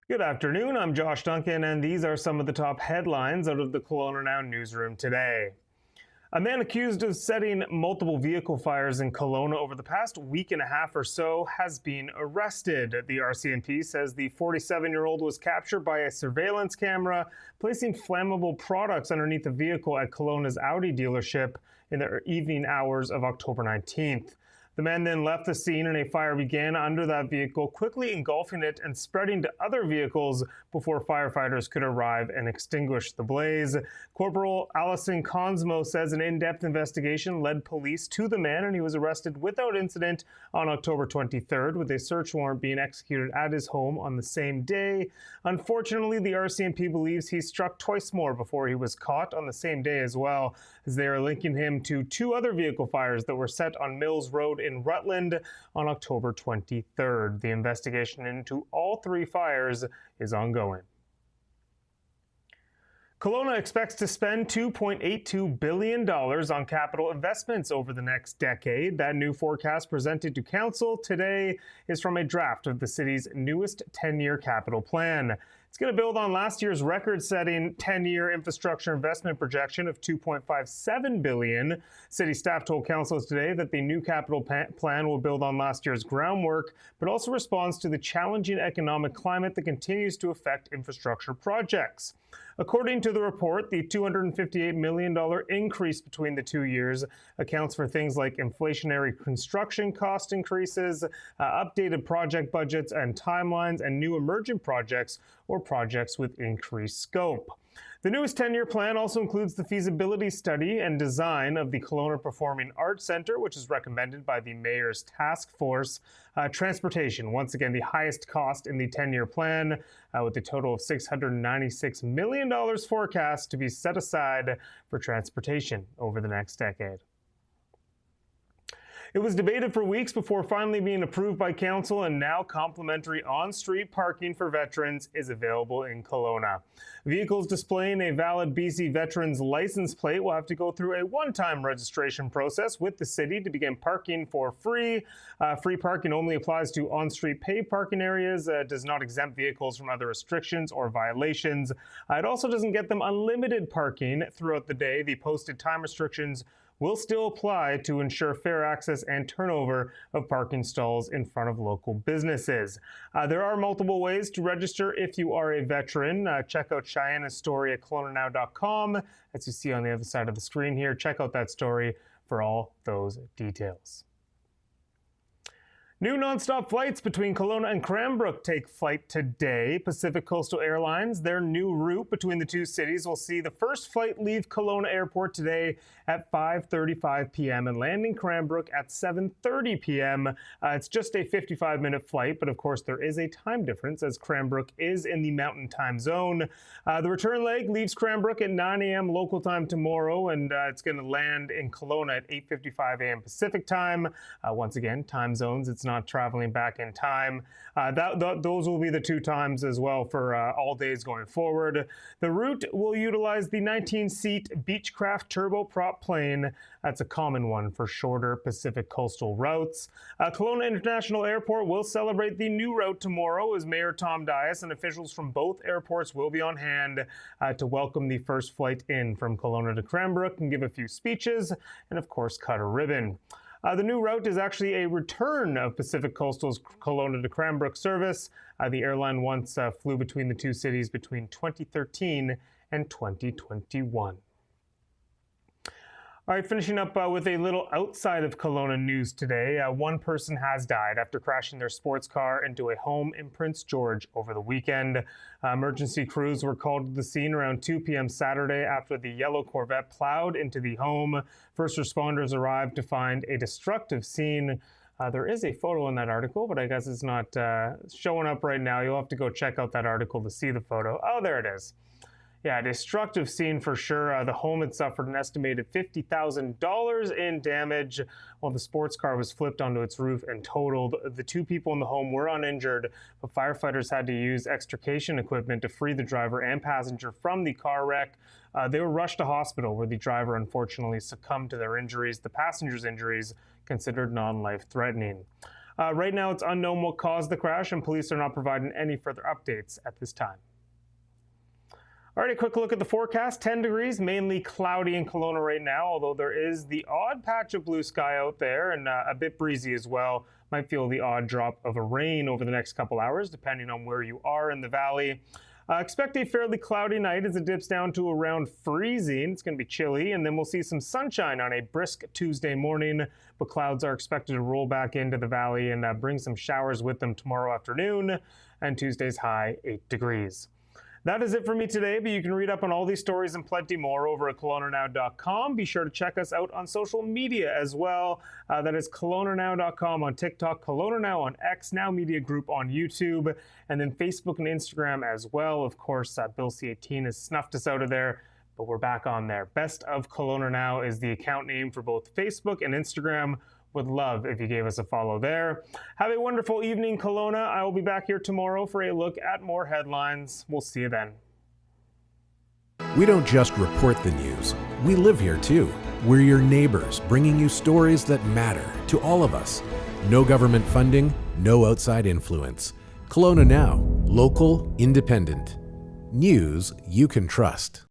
Good afternoon, I'm Josh Duncan, and these are some of the top headlines out of the KelownaNow newsroom today. A man accused of setting multiple vehicle fires in Kelowna over the past week and a half or so has been arrested. The RCMP says the 47-year-old was captured by a surveillance camera placing flammable products underneath a vehicle at Kelowna's Audi dealership in the evening hours of October 19th. The man then left the scene and a fire began under that vehicle, quickly engulfing it and spreading to other vehicles before firefighters could arrive and extinguish the blaze. Corporal Allison Consmo says an in-depth investigation led police to the man, and he was arrested without incident on October 23rd, with a search warrant being executed at his home on the same day. Unfortunately, the RCMP believes he struck twice more before he was caught on the same day as well, as they are linking him to two other vehicle fires that were set on Mills Road in Rutland on October 23rd. The investigation into all three fires is ongoing. Kelowna expects to spend $2.82 billion on capital investments over the next decade. That new forecast presented to Council today is from a draft of the city's newest 10-year capital plan. It's going to build on last year's record-setting 10-year infrastructure investment projection of $2.57 billion. City staff told council today that the new capital plan will build on last year's groundwork, but also responds to the challenging economic climate that continues to affect infrastructure projects. According to the report, the $258 million increase between the 2 years accounts for things like inflationary construction cost increases, updated project budgets and timelines, and new emerging projects or projects with increased scope. The newest 10-year plan also includes the feasibility study and design of the Kelowna Performing Arts Centre, which is recommended by the Mayor's Task Force. Transportation, once again, the highest cost in the 10-year plan, with a total of $696 million forecast to be set aside for transportation over the next decade. It was debated for weeks before finally being approved by council, and now complimentary on-street parking for veterans is available in Kelowna. Vehicles displaying a valid BC Veterans license plate will have to go through a one-time registration process with the city to begin parking for free. Free parking only applies to on-street paid parking areas, does not exempt vehicles from other restrictions or violations. It also doesn't get them unlimited parking throughout the day. The posted time restrictions will still apply to ensure fair access and turnover of parking stalls in front of local businesses. There are multiple ways to register if you are a veteran. Check out Cheyenne's story at KelownaNow.com. As you see on the other side of the screen here, check out that story for all those details. New nonstop flights between Kelowna and Cranbrook take flight today. Pacific Coastal Airlines, their new route between the two cities, will see the first flight leave Kelowna Airport today at 5:35 p.m. and land in Cranbrook at 7:30 p.m. It's just a 55-minute flight, but of course there is a time difference as Cranbrook is in the Mountain Time Zone. The return leg leaves Cranbrook at 9 a.m. local time tomorrow, and it's going to land in Kelowna at 8:55 a.m. Pacific time. Once again, time zones, it's not traveling back in time. Those will be the two times as well for all days going forward. The route will utilize the 19-seat Beechcraft turboprop plane. That's a common one for shorter Pacific coastal routes. Kelowna International Airport will celebrate the new route tomorrow as Mayor Tom Dias and officials from both airports will be on hand to welcome the first flight in from Kelowna to Cranbrook and give a few speeches and, of course, cut a ribbon. The new route is actually a return of Pacific Coastal's Kelowna to Cranbrook service. The airline once flew between the two cities between 2013 and 2021. All right, finishing up with a little outside of Kelowna news today. One person has died after crashing their sports car into a home in Prince George over the weekend. Emergency crews were called to the scene around 2 p.m. Saturday after the yellow Corvette plowed into the home. First responders arrived to find a destructive scene. There is a photo in that article, but I guess it's not showing up right now. You'll have to go check out that article to see the photo. Oh, there it is. Yeah, destructive scene for sure. The home had suffered an estimated $50,000 in damage while the sports car was flipped onto its roof and totaled. The two people in the home were uninjured, but firefighters had to use extrication equipment to free the driver and passenger from the car wreck. They were rushed to hospital where the driver unfortunately succumbed to their injuries. The passenger's injuries considered non-life-threatening. Right now, it's unknown what caused the crash, and police are not providing any further updates at this time. All right, a quick look at the forecast. 10 degrees, mainly cloudy in Kelowna right now, although there is the odd patch of blue sky out there and a bit breezy as well. Might feel the odd drop of rain over the next couple hours, depending on where you are in the valley. Expect a fairly cloudy night as it dips down to around freezing. It's going to be chilly, and then we'll see some sunshine on a brisk Tuesday morning, but clouds are expected to roll back into the valley and bring some showers with them tomorrow afternoon, and Tuesday's high 8 degrees. That is it for me today, but you can read up on all these stories and plenty more over at KelownaNow.com. Be sure to check us out on social media as well. That is KelownaNow.com on TikTok, KelownaNow on X, Now Media Group on YouTube, and then Facebook and Instagram as well. Of course, Bill C18 has snuffed us out of there, but we're back on there. Best of Kelowna Now is the account name for both Facebook and Instagram. Would love if you gave us a follow there. Have a wonderful evening, Kelowna. I will be back here tomorrow for a look at more headlines. We'll see you then. We don't just report the news. We live here too. We're your neighbors, bringing you stories that matter to all of us. No government funding, no outside influence. Kelowna Now, local, independent. News you can trust.